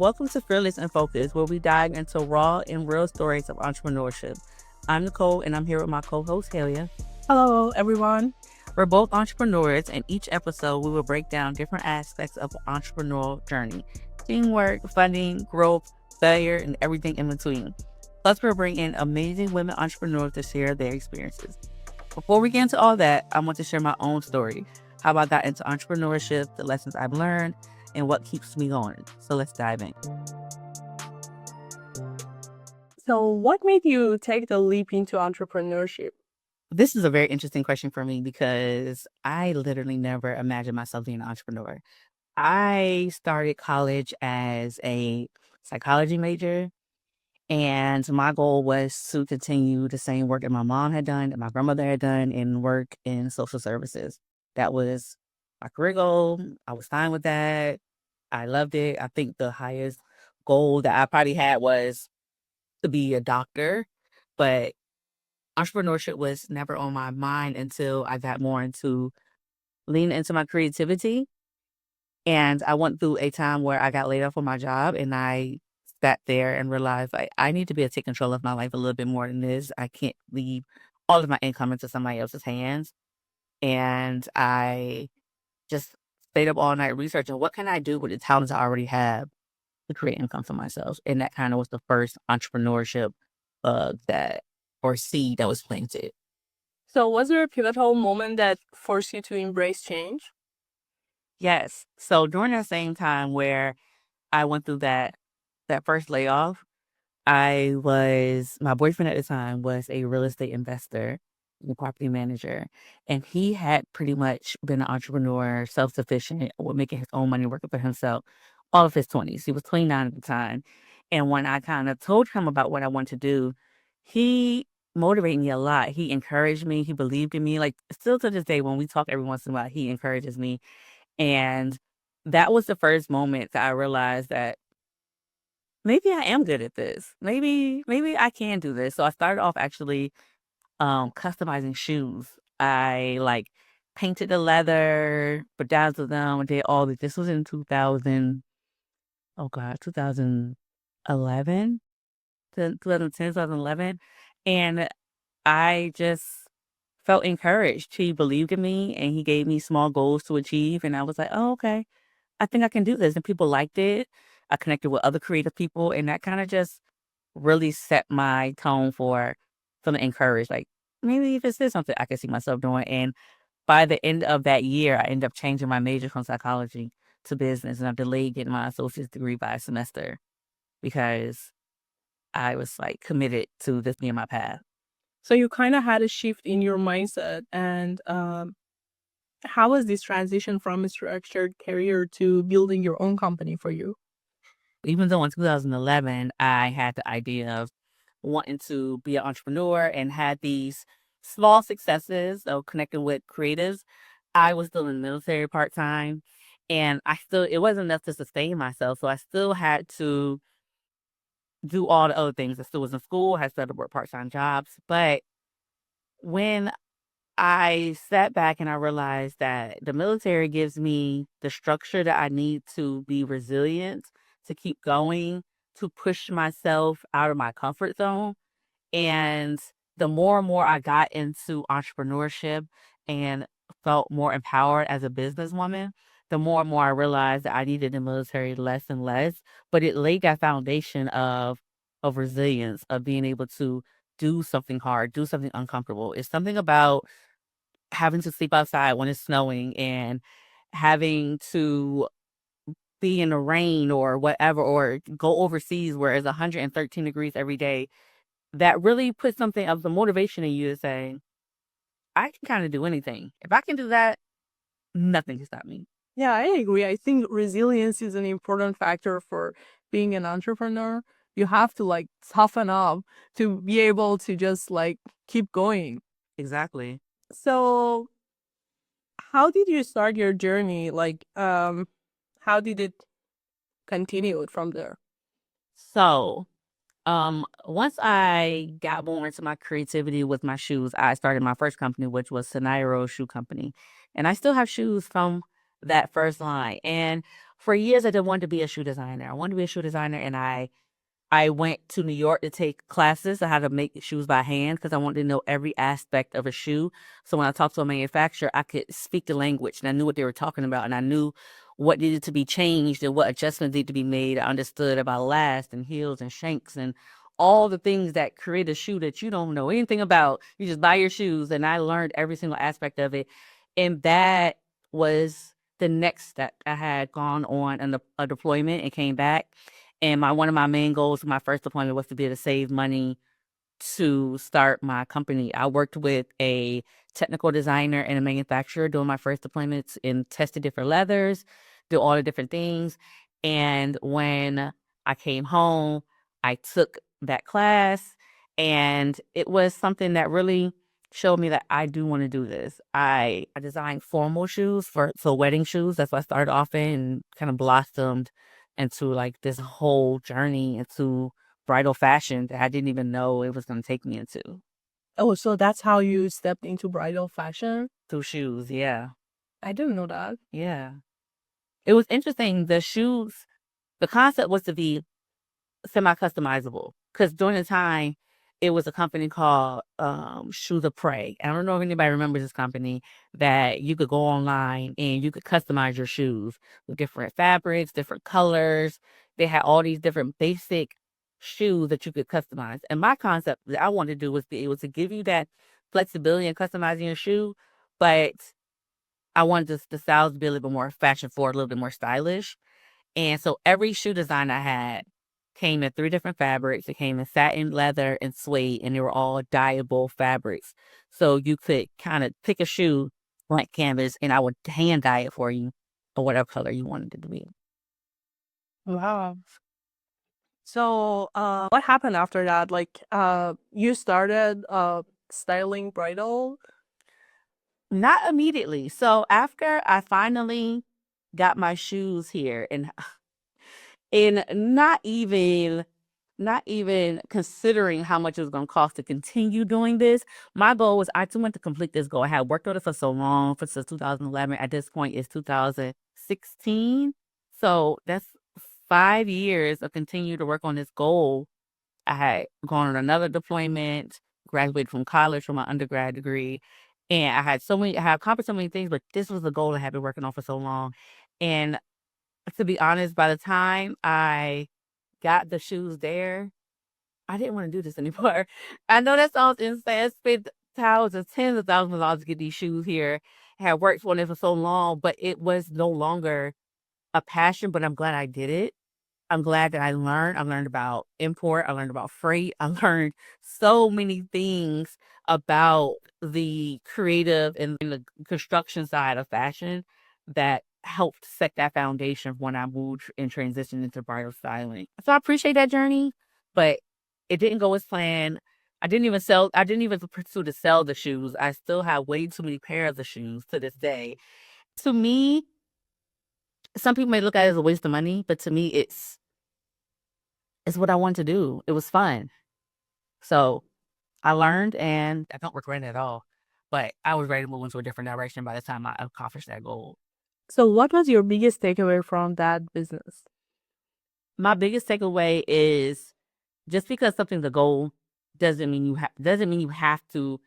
Welcome to Fearless and Focus, where we dive into raw and real stories of entrepreneurship. I'm Nichole, and I'm here with my co-host, Helia. Hello, everyone. We're both entrepreneurs, and each episode we will break down different aspects of the entrepreneurial journey: teamwork, funding, growth, failure, and everything in between. Plus, we'll bring in amazing women entrepreneurs to share their experiences. Before we get into all that, I want to share my own story, how I got into entrepreneurship, the lessons I've learned, and what keeps me going. So let's dive in. So, what made you take the leap into entrepreneurship? This is a very interesting question for me because I literally never imagined myself being an entrepreneur. I started college as a psychology major, and my goal was to continue the same work that my mom had done, and my grandmother had done, and work in social services. That was my career goal. I was fine with that. I loved it. I think the highest goal that I probably had was to be a doctor, but entrepreneurship was never on my mind until I got more into leaning into my creativity. And I went through a time where I got laid off from my job, and I sat there and realized like I need to be able to take control of my life a little bit more than this. I can't leave all of my income into somebody else's hands. And I just stayed up all night researching what can I do with the talents I already have to create income for myself. And that kind of was the first entrepreneurship that or seed that was planted. So, was there a pivotal moment that forced you to embrace change? Yes. So during that same time where I went through that first layoff, my boyfriend at the time was a real estate investor, a property manager, and he had pretty much been an entrepreneur, self-sufficient, with making his own money, working for himself all of his 20s. He was 29 at the time. And when I kind of told him about what I wanted to do, he motivated me a lot. He encouraged me. He believed in me. Like still to this day, when we talk every once in a while, he encourages me. And that was the first moment that I realized that maybe I am good at this. Maybe I can do this. So I started off actually customizing shoes. I like painted the leather, bedazzled them, and did all this. This was in 2000, oh God, 2011, 2010, 2011. And I just felt encouraged. He believed in me and he gave me small goals to achieve. And I was like, oh, okay, I think I can do this. And people liked it. I connected with other creative people, and that kind of just really set my tone for feeling encouraged. Like maybe if this is something I can see myself doing. And by the end of that year, I ended up changing my major from psychology to business, and I delayed getting my associate's degree by a semester because I was like committed to this being my path. So, you kind of had a shift in your mindset. And how was this transition from a structured career to building your own company for you? Even though in 2011, I had the idea of wanting to be an entrepreneur and had these small successes of connecting with creatives, I was still in the military part time. And it wasn't enough to sustain myself. So I still had to do all the other things. I still was in school, had started to work part time jobs. But when I sat back and I realized that the military gives me the structure that I need to be resilient, to keep going, to push myself out of my comfort zone. And the more and more I got into entrepreneurship and felt more empowered as a businesswoman, the more and more I realized that I needed the military less and less. But it laid that foundation of resilience, of being able to do something hard, do something uncomfortable. It's something about having to sleep outside when it's snowing and having to be in the rain or whatever, or go overseas where it's 113 degrees every day, that really puts something of the motivation in you to say, I can kind of do anything. If I can do that, nothing can stop me. Yeah, I agree. I think resilience is an important factor for being an entrepreneur. You have to like toughen up to be able to just like keep going. Exactly. So, how did you start your journey? Like, how did it continue from there? So, once I got more into my creativity with my shoes, I started my first company, which was Nairo Shoe Company. And I still have shoes from that first line. And for years I didn't want to be a shoe designer. I wanted to be a shoe designer, and I went to New York to take classes on how to make shoes by hand because I wanted to know every aspect of a shoe. So when I talked to a manufacturer, I could speak the language and I knew what they were talking about, and I knew what needed to be changed and what adjustments needed to be made. I understood about last and heels and shanks and all the things that create a shoe that you don't know anything about. You just buy your shoes, and I learned every single aspect of it. And that was the next step. I had gone on a deployment and came back. And one of my main goals for my first deployment was to be able to save money to start my company. I worked with a technical designer and a manufacturer doing my first deployments and tested different leathers, do all the different things. And when I came home, I took that class, and it was something that really showed me that I do want to do this. I designed formal shoes for so wedding shoes. That's what I started off in, and kind of blossomed into like this whole journey into bridal fashion that I didn't even know it was gonna take me into. Oh, so that's how you stepped into bridal fashion? Through shoes, yeah. I didn't know that. Yeah. It was interesting. The concept was to be semi-customizable, because during the time, it was a company called, Shoes of Prey. I don't know if anybody remembers this company, that you could go online and you could customize your shoes with different fabrics, different colors. They had all these different basic shoes that you could customize, and my concept that I wanted to do was be able to give you that flexibility in customizing your shoe, but I wanted the styles to be a little bit more fashion forward, a little bit more stylish. And so every shoe design I had came in 3 different fabrics. It came in satin, leather, and suede, and they were all dyeable fabrics. So you could kinda pick a shoe, blank canvas, and I would hand dye it for you or whatever color you wanted it to be. Wow. So, what happened after that? Like, you started styling bridal? Not immediately. So after I finally got my shoes here, and not even considering how much it was gonna cost to continue doing this. My goal was I just wanted to complete this goal. I had worked on it for so long, for since 2011. At this point, it's 2016. So that's 5 years of continue to work on this goal. I had gone on another deployment, graduated from college from my undergrad degree, and I had accomplished so many things, but this was the goal I had been working on for so long. And to be honest, by the time I got the shoes there, I didn't wanna do this anymore. I know that sounds insane. I spent thousands, tens of thousands of dollars to get these shoes here. I had worked on it for so long, but it was no longer a passion, but I'm glad I did it. I'm glad that I learned. I learned about import. I learned about freight. I learned so many things about the creative and the construction side of fashion that helped set that foundation when I moved and transitioned into bridal styling. So I appreciate that journey, but it didn't go as planned. I didn't even pursue to sell the shoes. I still have way too many pairs of shoes to this day. To me, some people may look at it as a waste of money, but to me, it's what I wanted to do. It was fun. So I learned, and I don't regret it at all. But I was ready to move into a different direction by the time I accomplished that goal. So, what was your biggest takeaway from that business? My biggest takeaway is just because something's a goal doesn't mean you have to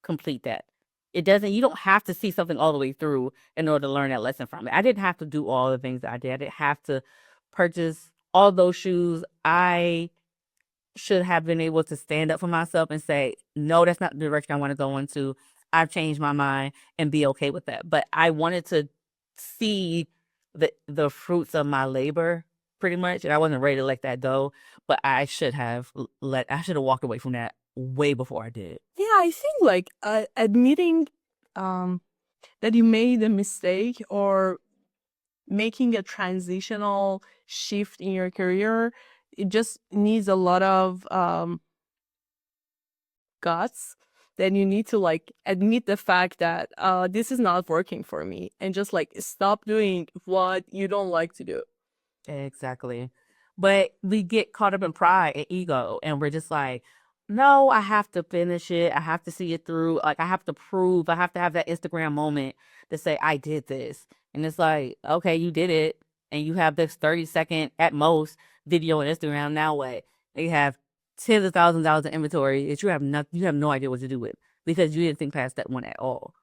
complete that. It doesn't You don't have to see something all the way through in order to learn that lesson from it. I didn't have to do all the things that I did. I didn't have to purchase all those shoes. I should have been able to stand up for myself and say, "No, that's not the direction I wanna go into. I've changed my mind," and be okay with that. But I wanted to see the fruits of my labor pretty much, and I wasn't ready to let that go, but I should have walked away from that way before I did. Yeah, I think like admitting um, that you made a mistake or making a transitional shift in your career, it just needs a lot of guts. Then you need to like admit the fact that this is not working for me, and just like stop doing what you don't like to do. Exactly. But we get caught up in pride and ego, and we're just like, no, I have to finish it. I have to see it through. Like, I have to prove, I have to have that Instagram moment to say, I did this. And it's like, okay, you did it and you have this 30-second at most video on Instagram. Now what? They have tens of thousands of dollars in inventory that you have no idea what to do with because you didn't think past that one at all.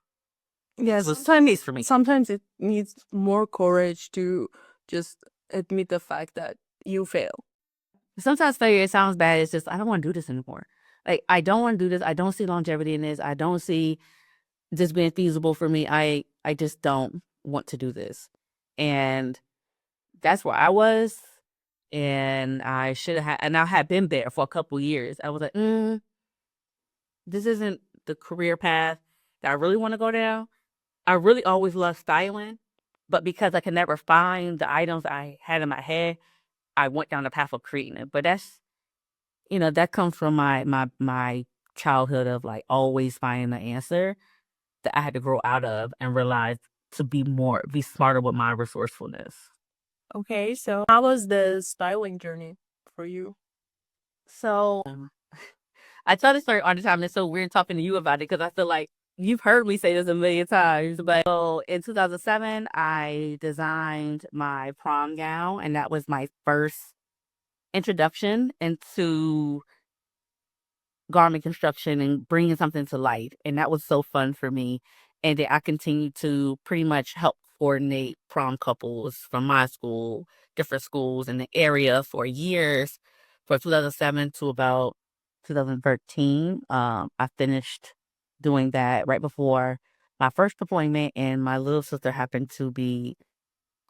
Yes, So it's a case for me. sometimes it needs more courage to just admit the fact that you fail. Sometimes failure, it sounds bad. It's just, I don't want to do this anymore. Like, I don't want to do this. I don't see longevity in this. I don't see this being feasible for me. I just don't want to do this. And that's where I was. And I should have and I had been there for a couple years. I was like, this isn't the career path that I really want to go down. I really always loved styling, but because I could never find the items I had in my head, I went down the path of creating it. But that's, that comes from my childhood of like always finding the answer that I had to grow out of and realize to be smarter with my resourcefulness. Okay, so how was the styling journey for you? So I tell this story all the time, and it's so weird talking to you about it because I feel like you've heard me say this a million times. But so in 2007, I designed my prom gown, and that was my first introduction into garment construction and bringing something to life. And that was so fun for me. And then I continued to pretty much help coordinate prom couples from my school, different schools in the area for years, from 2007 to about 2013. I finished doing that right before my first deployment, and my little sister happened to be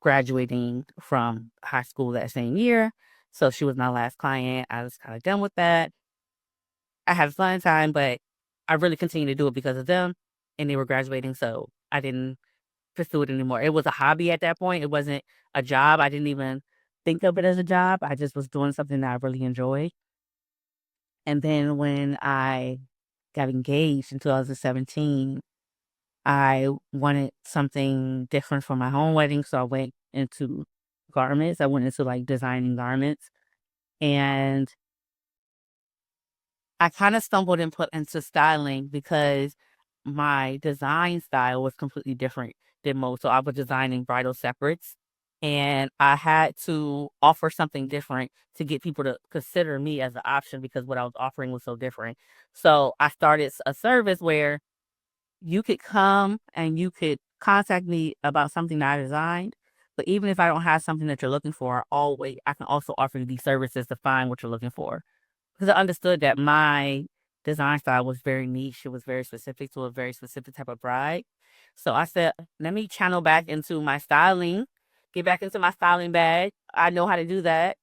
graduating from high school that same year. So she was my last client. I was kind of done with that. I had a fun time, but I really continued to do it because of them, and they were graduating, so I didn't pursue it anymore. It was a hobby at that point. It wasn't a job. I didn't even think of it as a job. I just was doing something that I really enjoyed. And then when I got engaged in 2017, I wanted something different for my home wedding, so I went into garments. I went into like designing garments, and I kind of stumbled and put into styling because my design style was completely different than most. So I was designing bridal separates, and I had to offer something different to get people to consider me as an option because what I was offering was so different. So I started a service where you could come and you could contact me about something that I designed. But even if I don't have something that you're looking for, I can also offer you these services to find what you're looking for. Because I understood that my design style was very niche. It was very specific to a very specific type of bride. So I said, let me channel back into my styling, get back into my styling bag. I know how to do that.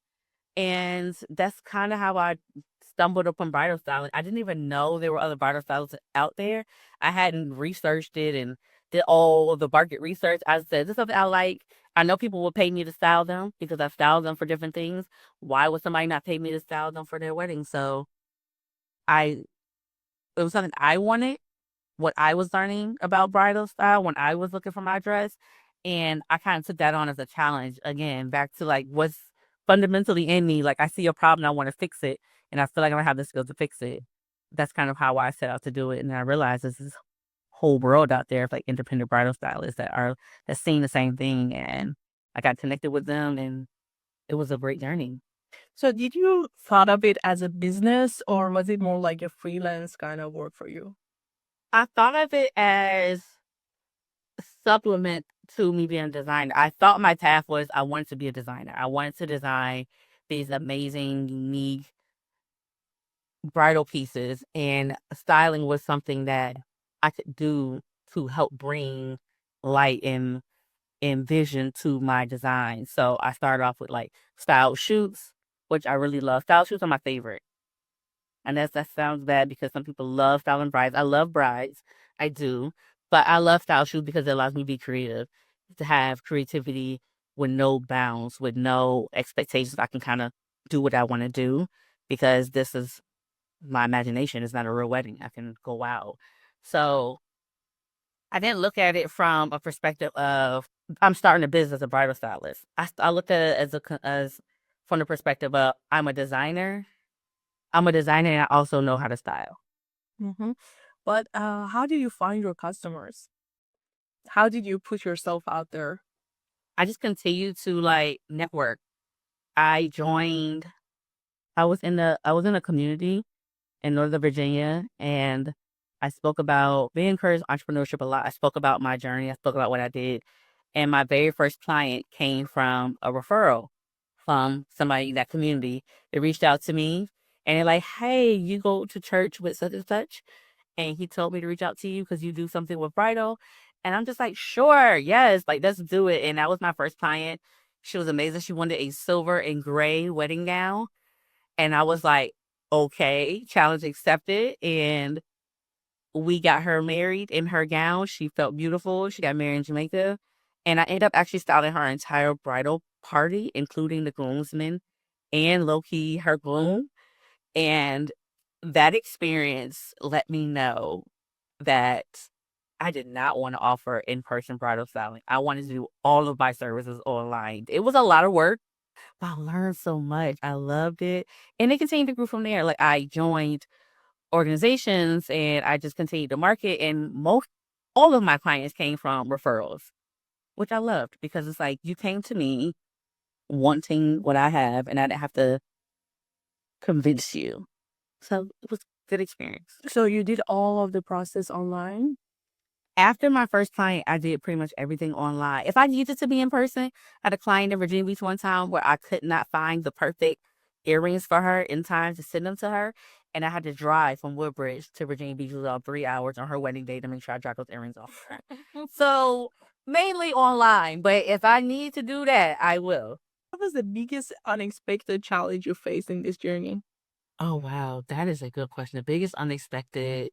And that's kind of how I stumbled upon bridal styling. I didn't even know there were other bridal styles out there. I hadn't researched it and did all of the market research. I said, this is something I like. I know people will pay me to style them because I've styled them for different things. Why would somebody not pay me to style them for their wedding? So I, it was something I wanted, what I was learning about bridal style when I was looking for my dress. And I kind of took that on as a challenge. Again, back to like what's fundamentally in me. Like I see a problem, I want to fix it. And I feel like I don't have the skills to fix it. That's kind of how I set out to do it. And I realized there's this whole world out there of like independent bridal stylists that's seeing the same thing. And I got connected with them, and it was a great journey. So did you thought of it as a business or was it more like a freelance kind of work for you? I thought of it as supplement to me being a designer. I thought my path was I wanted to be a designer. I wanted to design these amazing, unique bridal pieces, and styling was something that I could do to help bring light and vision to my design. So I started off with like style shoots, which I really love. Style shoots are my favorite. And that sounds bad because some people love styling brides. I love brides. I do. But I love style shoots because it allows me to be creative, to have creativity with no bounds, with no expectations. I can kind of do what I want to do because this is my imagination. It's not a real wedding. I can go out. So I didn't look at it from a perspective of I'm starting a business as a bridal stylist. I looked at it as from the perspective of I'm a designer. I'm a designer and I also know how to style. Mm-hmm. But how did you find your customers? How did you put yourself out there? I just continued to like network. I joined. I was in a community in Northern Virginia, and I spoke about being encouraged entrepreneurship a lot. I spoke about my journey. I spoke about what I did, and my very first client came from a referral from somebody in that community. They reached out to me, and they're like, "Hey, you go to church with such and such," and he told me to reach out to you because you do something with bridal. And I'm just like, sure, yes, like let's do it. And that was my first client. She was amazing. She wanted a silver and gray wedding gown. And I was like, okay, challenge accepted. And we got her married in her gown. She felt beautiful. She got married in Jamaica. And I ended up actually styling her entire bridal party, including the groomsmen and low key her groom. And that experience let me know that I did not want to offer in-person bridal styling. I wanted to do all of my services online. It was a lot of work, but I learned so much. I loved it. And it continued to grow from there. Like I joined organizations and I just continued to market, and all of my clients came from referrals, which I loved because it's like you came to me wanting what I have and I didn't have to convince you. So it was a good experience. So you did all of the process online? After my first client, I did pretty much everything online. If I needed to be in person, I had a client in Virginia Beach one time where I could not find the perfect earrings for her in time to send them to her. And I had to drive from Woodbridge to Virginia Beach. It was about 3 hours on her wedding day to make sure I dropped those earrings off. So mainly online, but if I need to do that, I will. What was the biggest unexpected challenge you faced in this journey? Oh, wow. That is a good question. The biggest unexpected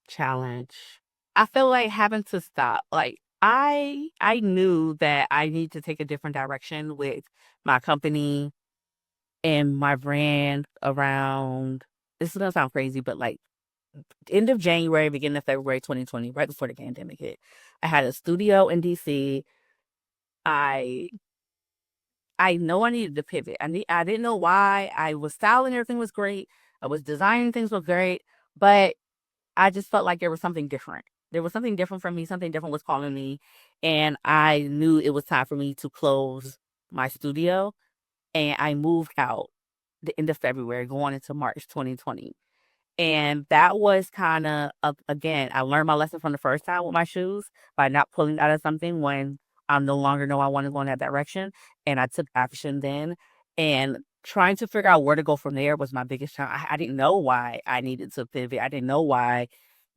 challenge. I feel like having to stop. Like I knew that I need to take a different direction with my company and my brand around, this is gonna sound crazy, but like end of January, beginning of February 2020, right before the pandemic hit. I had a studio in DC. I I know I needed to pivot. I didn't know why. I was styling, everything was great. I was designing, things were great, but I just felt like there was something different. There was something different from me. Something different was calling me, and I knew it was time for me to close my studio. And I moved out the end of February, going into March 2020. And that was kind of, again, I learned my lesson from the first time with my shoes by not pulling out of something when I no longer know I want to go in that direction. And I took action then. And trying to figure out where to go from there was my biggest challenge. I didn't know why I needed to pivot. I didn't know why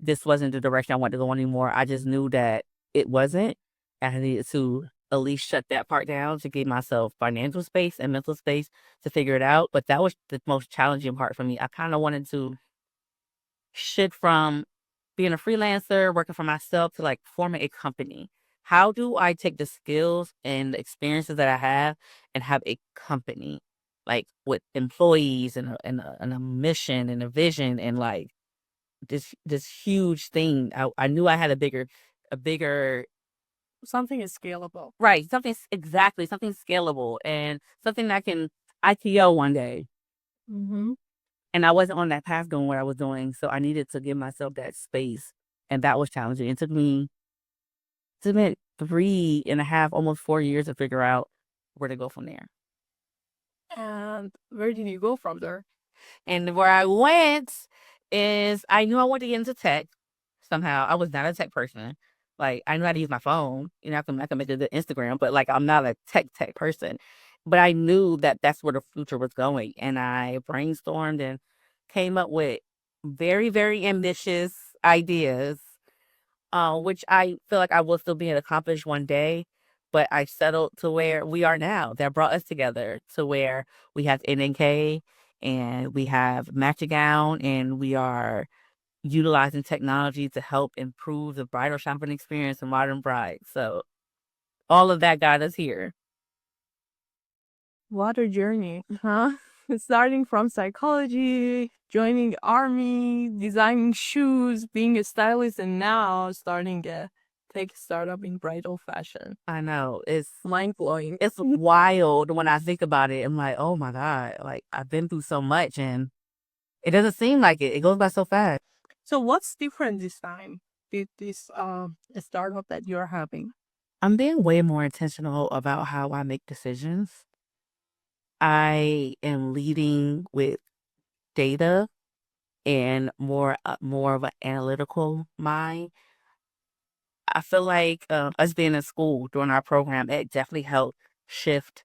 this wasn't the direction I wanted to go anymore. I just knew that it wasn't. And I needed to at least shut that part down to give myself financial space and mental space to figure it out. But that was the most challenging part for me. I kind of wanted to shift from being a freelancer, working for myself, to like forming a company. How do I take the skills and the experiences that I have and have a company, like with employees and a mission and a vision and like this huge thing? I knew I had a bigger Something is scalable. right, exactly something scalable and something that can IPO one day. Mm-hmm. And I wasn't on that path doing what I was doing, so I needed to give myself that space, and that was challenging. It took me 3.5, almost 4 years to figure out where to go from there. And where did you go from there? And where I went is I knew I wanted to get into tech somehow. I was not a tech person. Like I knew how to use my phone. I can make a good Instagram, but like I'm not a tech person. But I knew that that's where the future was going, and I brainstormed and came up with very very ambitious ideas, which I feel like I will still be able to accomplish one day. But I settled to where we are now. That brought us together to where we have NNK and we have MatchaGown, and we are utilizing technology to help improve the bridal shopping experience for modern brides. So all of that got us here. What a journey, huh? Starting from psychology, joining army, designing shoes, being a stylist, and now starting a tech startup in bridal fashion. I know it's Mind blowing. it's wild when I think about it. I'm like, oh my God, like I've been through so much and it doesn't seem like it. It goes by so fast. So what's different this time with this startup that you're having? I'm being way more intentional about how I make decisions. I am leading with data and more of an analytical mind. I feel like us being in school during our program, it definitely helped shift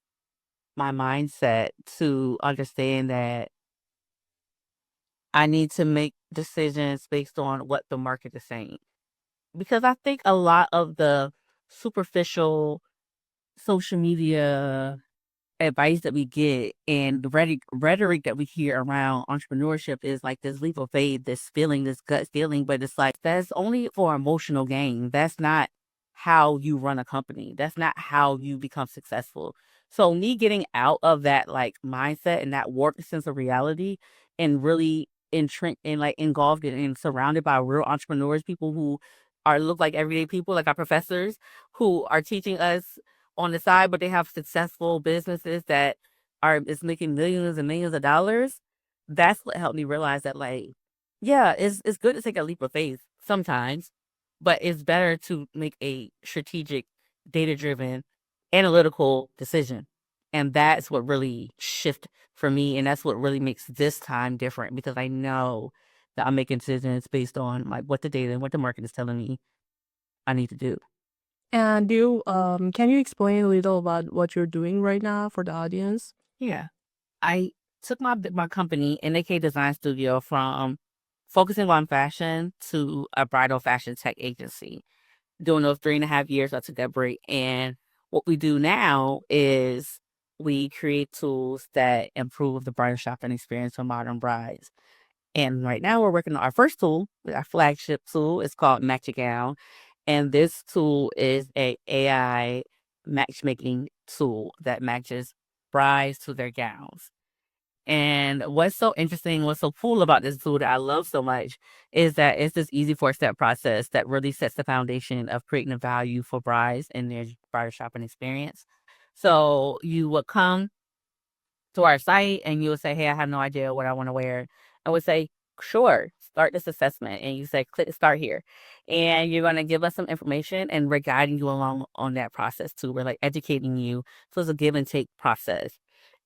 my mindset to understand that I need to make decisions based on what the market is saying. Because I think a lot of the superficial social media advice that we get and the rhetoric that we hear around entrepreneurship is like this leap of faith, this feeling, this gut feeling, but it's like that's only for emotional gain. That's not how you run a company. That's not how you become successful. So me getting out of that like mindset and that warped sense of reality and really entrenched and like engulfed and surrounded by real entrepreneurs, people who are look like everyday people, like our professors who are teaching us on the side, but they have successful businesses that are is making millions and millions of dollars. That's what helped me realize that, like, yeah, it's good to take a leap of faith sometimes, but it's better to make a strategic, data driven, analytical decision. And that's what really shift for me. And that's what really makes this time different because I know that I'm making decisions based on like what the data and what the market is telling me I need to do. And can you explain a little about what you're doing right now for the audience? Yeah. I took my company, NAK Design Studio, from focusing on fashion to a bridal fashion tech agency. During those 3.5 years, I took that break. And what we do now is we create tools that improve the bridal shopping experience for modern brides. And right now we're working on our first tool, our flagship tool. It's called MatchaGown. And this tool is a AI matchmaking tool that matches brides to their gowns. And what's so interesting, what's so cool about this tool that I love so much is that it's this easy 4-step process that really sets the foundation of creating a value for brides in their bridal shopping experience. So you would come to our site and you would say, hey, I have no idea what I want to wear. I would say, sure, start this assessment. And you say, click start here. And you're going to give us some information and we're guiding you along on that process too. We're like educating you. So it's a give and take process.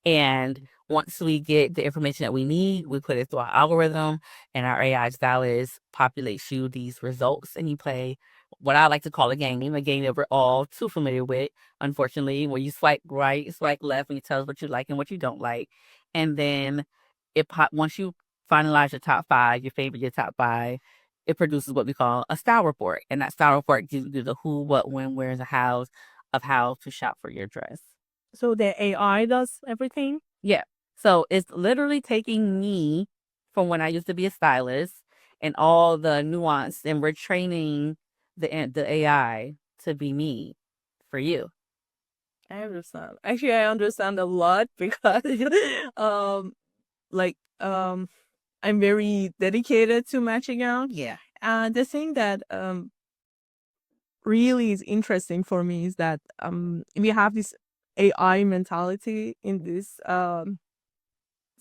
And once we get the information that we need, we put it through our algorithm, and our AI's values populates you these results, and you play what I like to call a game that we're all too familiar with, unfortunately, where you swipe right, swipe left, and you tell us what you like and what you don't like. And then once you finalize your top five, your favorite, your top five, it produces what we call a style report. And that style report gives you the who, what, when, where, and the hows of how to shop for your dress. So the AI does everything? Yeah. So it's literally taking me from when I used to be a stylist and all the nuance, and we're training the AI to be me for you. I understand. Actually, I understand a lot because um like I'm very dedicated to matching out. Yeah. And the thing that really is interesting for me is that we have this AI mentality in this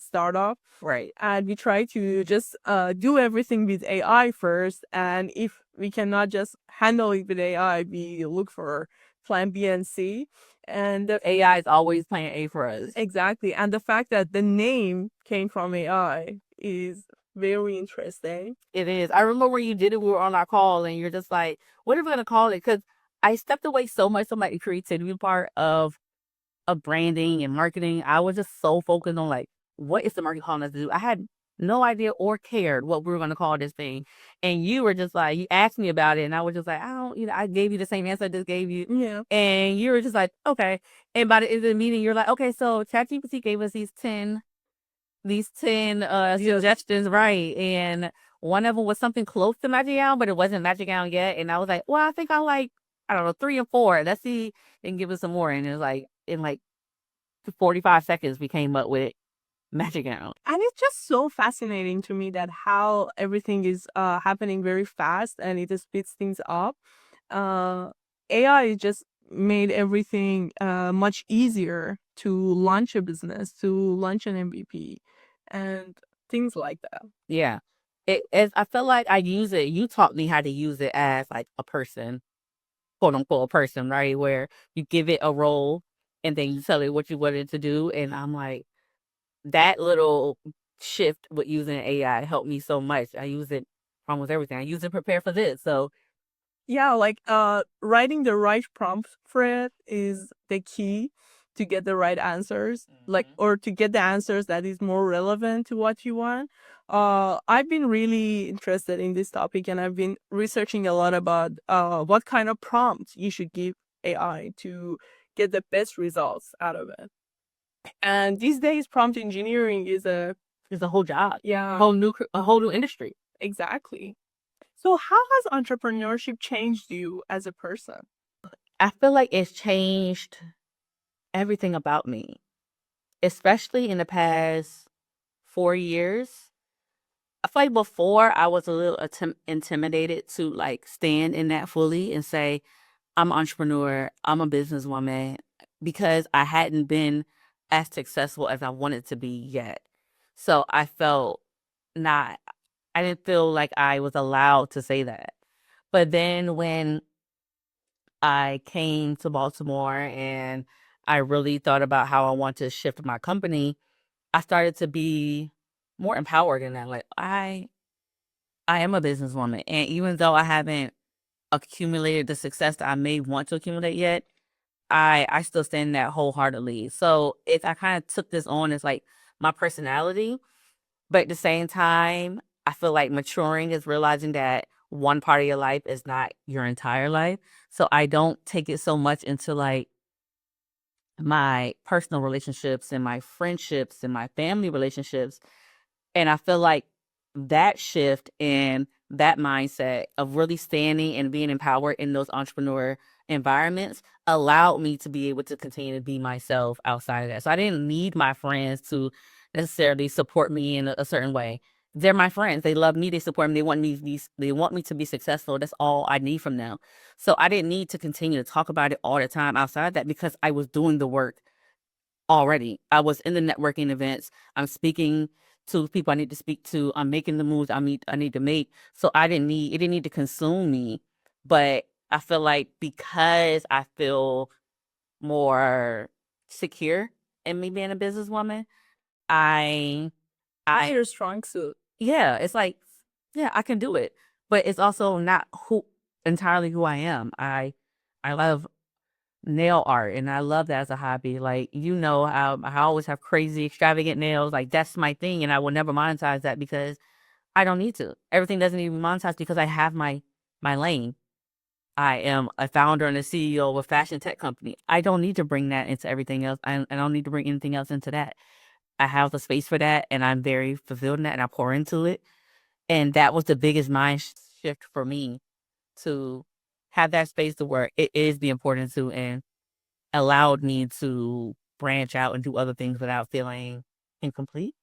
startup, Right. and we try to just do everything with AI first, and if we cannot just handle it with AI, we look for plan B and C. And AI is always playing A for us. exactly, and the fact that the name came from AI is very interesting. It is. I remember when you did it, we were on our call and you're just like, what are we gonna call it? Because I stepped away so much from like the creativity part of branding and marketing. I was just so focused on like, what is the market calling us to do? I had no idea or cared what we were going to call this thing. And you were just like, you asked me about it. And I was just like, I don't, I gave you the same answer I just gave you. Yeah. And you were just like, okay. And by the end of the meeting, you're like, okay, so ChatGPT gave us these 10 suggestions, right? And one of them was something close to Magic Gown, but it wasn't Magic Gown yet. And I was like, well, I think I like, I don't know, 3 and 4. Let's see and give us some more. And it was like, in like 45 seconds, we came up with MatchaGown. And it's just so fascinating to me that how everything is happening very fast and it just speeds things up. Uh, AI just made everything much easier to launch a business, to launch an MVP, and things like that. Yeah. I felt like I use it. You taught me how to use it as like a person. quote unquote person, right? Where you give it a role and then you tell it what you want it to do. And I'm like, that little shift with using AI helped me so much. I use it for almost everything. I use it to prepare for this. So Yeah, like writing the right prompt for it is the key to get the right answers, like, mhm. or to get the answers that is more relevant to what you want. I've been really interested in this topic, and I've been researching a lot about what kind of prompts you should give AI to get the best results out of it. And these days, prompt engineering is a It's a whole job, yeah, a whole new industry. exactly. So, how has entrepreneurship changed you as a person? I feel like it's changed everything about me, especially in the past 4 years. I feel like before I was a little intimidated to like stand in that fully and say, I'm an entrepreneur, I'm a businesswoman, because I hadn't been as successful as I wanted to be yet. So I felt not, I didn't feel like I was allowed to say that. But then when I came to Baltimore and I really thought about how I want to shift my company, I started to be more empowered in that. Like I am a businesswoman, and even though I haven't accumulated the success that I may want to accumulate yet, I still stand in that wholeheartedly. So if I kind of took this on as like my personality, but at the same time, I feel like maturing is realizing that one part of your life is not your entire life. So I don't take it so much into like my personal relationships and my friendships and my family relationships. And I feel like that shift and that mindset of really standing and being empowered in those entrepreneur environments allowed me to be able to continue to be myself outside of that. So I didn't need my friends to necessarily support me in a certain way. They're my friends. They love me. They support me. They want me to be successful. That's all I need from them. So I didn't need to continue to talk about it all the time outside that because I was doing the work already. I was in the networking events. I'm speaking to people I need to speak to. I'm making the moves I need to make. So it didn't need to consume me. But I feel like because I feel more secure in me being a businesswoman, I That's I your strong suit. yeah, it's like, yeah, I can do it. But it's also not who entirely who I am. I love nail art and I love that as a hobby. Like, I always have crazy extravagant nails. Like that's my thing and I will never monetize that because I don't need to. Everything doesn't need to be monetized because I have my lane. I am a founder and a CEO of a fashion tech company. I don't need to bring that into everything else. I don't need to bring anything else into that. I have the space for that and I'm very fulfilled in that and I pour into it. And that was the biggest mind shift for me to have that space to where it is the importance to and allowed me to branch out and do other things without feeling incomplete.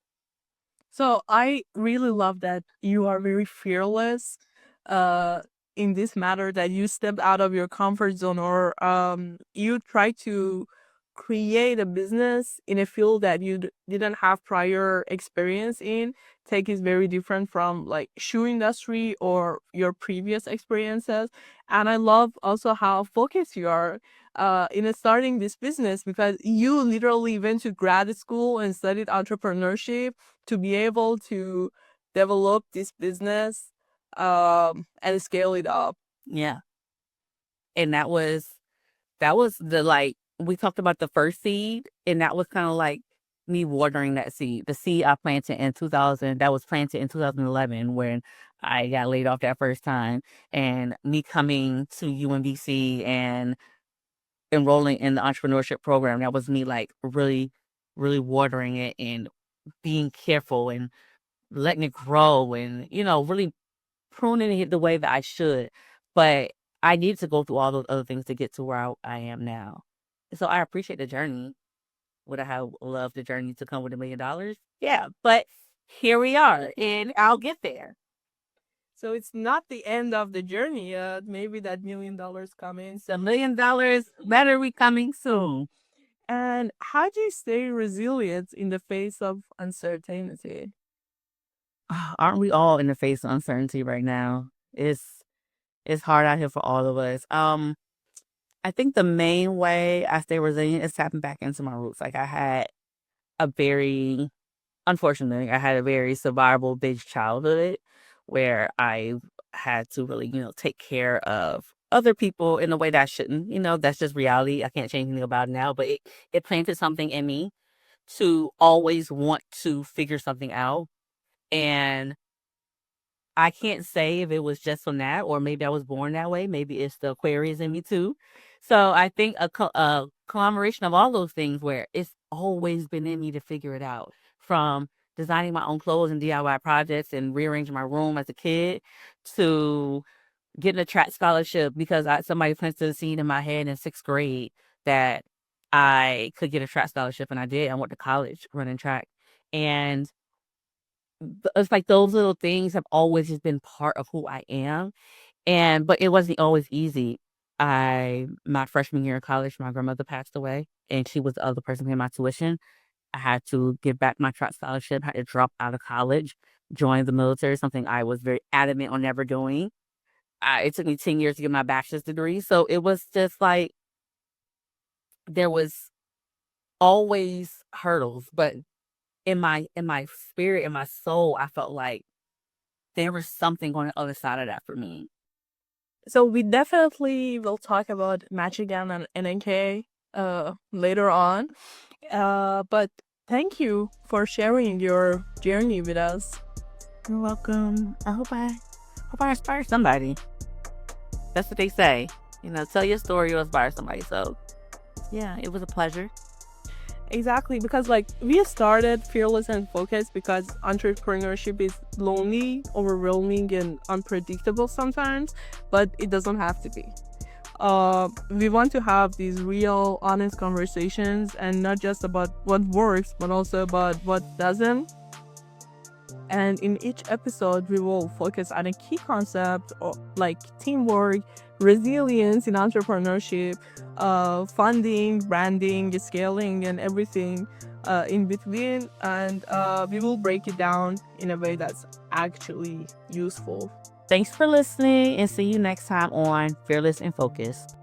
So I really love that you are very fearless uh in this matter, that you stepped out of your comfort zone, or you try to create a business in a field that you didn't have prior experience in. Tech is very different from like shoe industry or your previous experiences. And I love also how focused you are in starting this business, because you literally went to grad school and studied entrepreneurship to be able to develop this business and scale it up. Yeah. And that was the like we talked about the first seed and that was kind of like me watering that seed. The seed I planted in 2000 that was planted in 2011 when I got laid off that first time and me coming to UMBC and enrolling in the entrepreneurship program. That was me like really watering it and being careful and letting it grow and, really pruning it the way that I should. But I need to go through all those other things to get to where I am now. So I appreciate the journey. Would I have loved the journey to come with $1 million? Yeah, but here we are, and I'll get there. So it's not the end of the journey yet. Maybe that $1 million coming. The $1 million better be coming soon. And how do you stay resilient in the face of uncertainty? Aren't we all in the face of uncertainty right now? It's hard out here for all of us. I think the main way I stay resilient is tapping back into my roots. Like a very, unfortunately, I had a very survivable based childhood where I had to really, take care of other people in a way that I shouldn't. That's just reality. I can't change anything about it now, but it planted something in me to always want to figure something out. And I can't say if it was just from that or maybe I was born that way. Maybe it's the Aquarius in me too. So I think a conglomeration of all those things where it's always been in me to figure it out, from designing my own clothes and DIY projects and rearranging my room as a kid to getting a track scholarship because somebody planted a seed in my head in sixth grade that I could get a track scholarship, and I did. I went to college running track. And it's like those little things have always just been part of who I am. But it wasn't always easy. My freshman year of college, my grandmother passed away, and she was the other person paying my tuition. I had to give back my track scholarship, had to drop out of college, join the military, something I was very adamant on never doing. It took me 10 years to get my bachelor's degree. So it was just like there was always hurdles, but in my spirit, in my soul, I felt like there was something on the other side of that for me. So we definitely will talk about MatchaGown and NNK later on. But thank you for sharing your journey with us. You're welcome. I hope I inspire somebody. That's what they say. Tell your story, you'll inspire somebody. So yeah, it was a pleasure. Exactly, because like we started Fearless and Focused because entrepreneurship is lonely, overwhelming, and unpredictable sometimes, but it doesn't have to be. We want to have these real, honest conversations and not just about what works, but also about what doesn't. And in each episode, we will focus on a key concept like teamwork, resilience in entrepreneurship, funding, branding, scaling, and everything in between. And we will break it down in a way that's actually useful. Thanks for listening, and see you next time on Fearless and Focused.